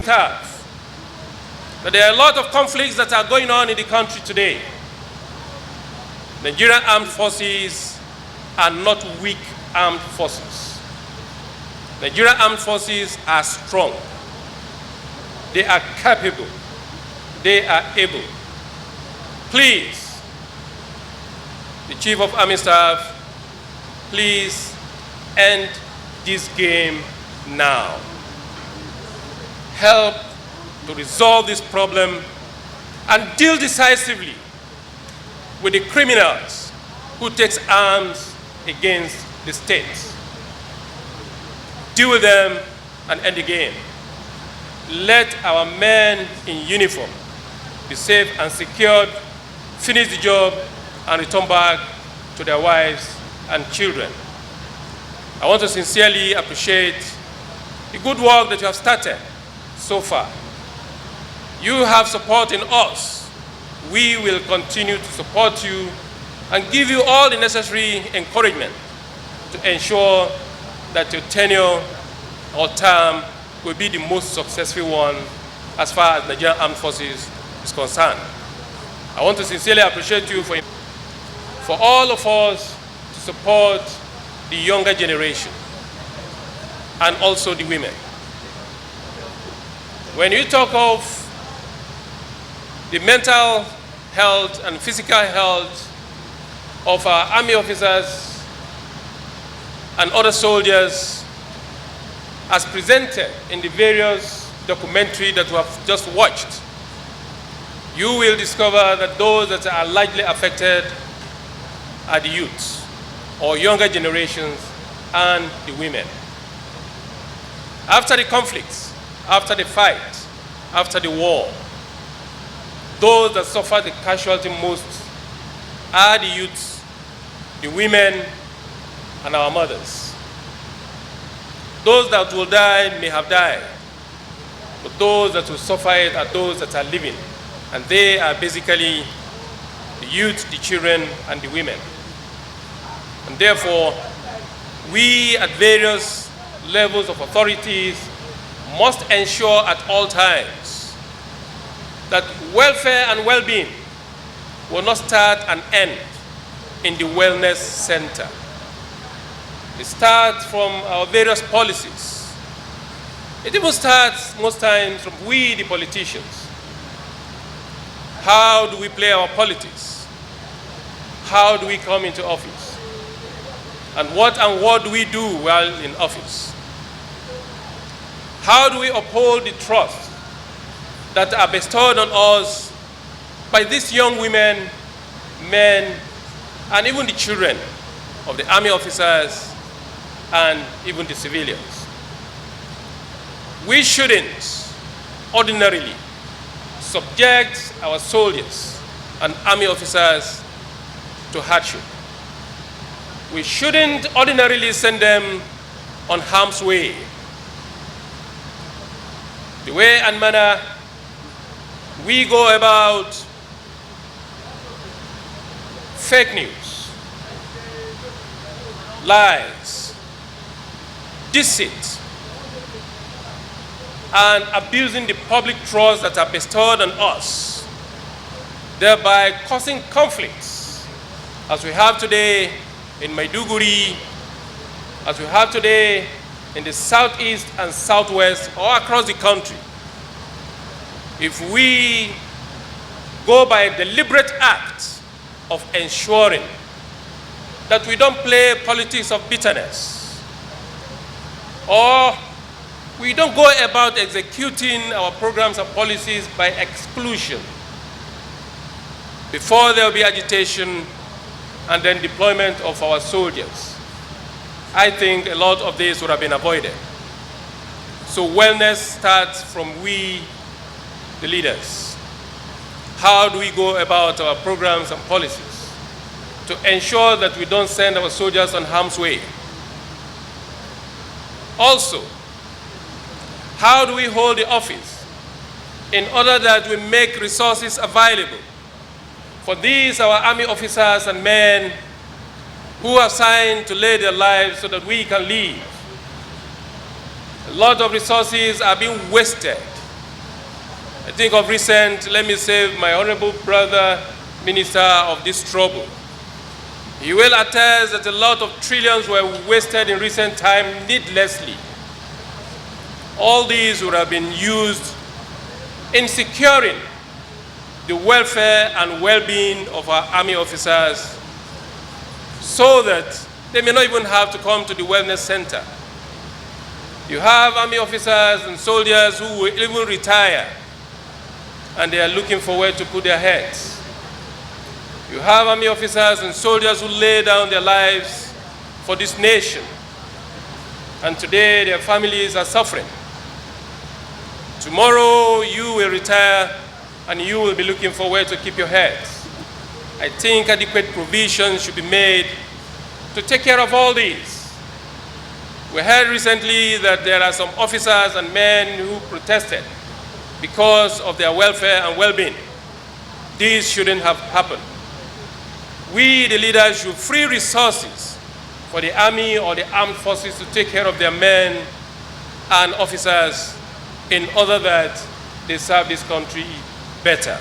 staff that there are a lot of conflicts that are going on in the country today. Nigerian armed forces are not weak armed forces. Nigerian armed forces are strong. They are capable. They are able. Please, the Chief of Army Staff, please end this game now. Help to resolve this problem and deal decisively with the criminals who take arms against the state. Deal with them and end the game. Let our men in uniform be safe and secured, finish the job, and return back to their wives and children. I want to sincerely appreciate the good work that you have started so far. You have support in us. We will continue to support you and give you all the necessary encouragement to ensure that your tenure or term will be the most successful one as far as Nigerian Armed Forces is concerned. I want to sincerely appreciate you for all of us to support the younger generation and also the women. When you talk of the mental health and physical health of our army officers and other soldiers as presented in the various documentaries that we have just watched, you will discover that those that are largely affected are the youths or younger generations and the women. After the conflicts, after the fight, after the war, those that suffer the casualty most are the youths, the women, and our mothers. Those that will die may have died, but those that will suffer it are those that are living, and they are basically the youth, the children, and the women. And therefore, we at various levels of authorities must ensure at all times that welfare and well-being will not start and end in the wellness center. It starts from our various policies. It even starts most times from we, the politicians. How do we play our politics? How do we come into office? And what do we do while in office? How do we uphold the trust that are bestowed on us by these young women, men, and even the children of the army officers and even the civilians? We shouldn't ordinarily subject our soldiers and army officers to hardship. We shouldn't ordinarily send them on harm's way. The way and manner we go about fake news, lies, deceit, and abusing the public trust that are bestowed on us, thereby causing conflicts, as we have today in Maiduguri, as we have today in the southeast and southwest or across the country. If we go by a deliberate act of ensuring that we don't play politics of bitterness, or we don't go about executing our programs and policies by exclusion, before there will be agitation and then deployment of our soldiers, I think a lot of this would have been avoided. So wellness starts from we, the leaders. How do we go about our programs and policies to ensure that we don't send our soldiers on harm's way? Also, how do we hold the office in order that we make resources available for these, our army officers and men who are signed to lay their lives so that we can live? A lot of resources are being wasted I think of recent, let me save my honorable brother, minister of this trouble. He will attest that a lot of trillions were wasted in recent time needlessly. All these would have been used in securing the welfare and well-being of our army officers so that they may not even have to come to the wellness center. You have army officers and soldiers who will even retire and they are looking for where to put their heads. You have army officers and soldiers who lay down their lives for this nation, and today their families are suffering. Tomorrow you will retire and you will be looking for where to keep your heads. I think adequate provisions should be made to take care of all these. We heard recently that there are some officers and men who protested because of their welfare and well-being. This shouldn't have happened. We, the leaders, should free resources for the army or the armed forces to take care of their men and officers in order that they serve this country better.